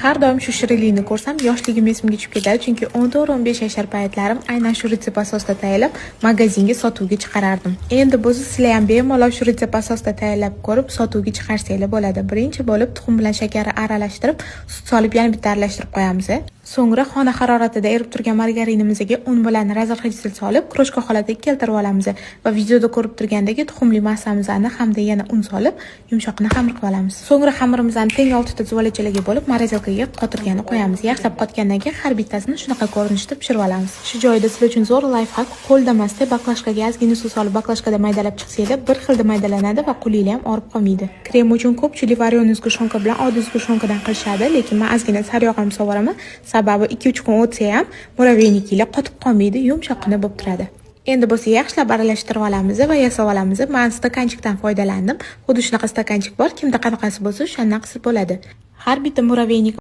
Har doim shu shirinlikni ko'rsam, yoshligim esimga tushib ketadi, chunki 14-15 yashar paytlarim aynan shu retsept asosida tayyorlab, magazinga sotuvga chiqarardim. Endi bo'lsa sizlar ham bemalol shu retsept asosida tayyorlab ko'rib, sotuvga chiqarsanglar bo'ladi. Birinchi bo'lib tuxum bilan shakarni aralashtirib, sut solib yana bitta aralashtirib qo'yamiz. So'ngra xona haroratida erib turgan margarinimizga un bilan razrxajsil solib, kroshka holatiga keltirib olamiz va videoda ko'rib turgandagi tuxumli massamizni hamda yana un solib, yumshoqni xamir qilib olamiz. So'ngra xamirimizni teng 6 ta zuvalachalarga bo'lib, morozilkaga qotirganini qo'yamiz. Yaxshilab qotgandan keyin har bittasini shunaqa ko'rinishda pishirib olamiz. Shu joyida sizlar uchun zo'r layfhak: qo'lda emasda baklashkaga ozgina suv solib baklashkada maydalab chiqsanglar, bir xilda maydalanadi va qo'linglar ham og'rib qolmaydi. Krem uchun ko'pchilik varionoy zgushonka bilan oddiy zgushonkadan qilishadi, lekin men ozgina sariyog'im sovuraman. Sababi 2-3 kun o'tsa ham muraveynikilar qotib qolmaydi, yumshoqqina bo'lib turadi. Endi bo'lsa yaxshilab aralashtirib olamiz va yasab olamiz. Men stakanchikdan foydalandim. Xuddi shunaqa stakanchik bor, kimda qanaqasi bo'lsa, o'shandan qilsa bo'ladi. Har bitta muraveynik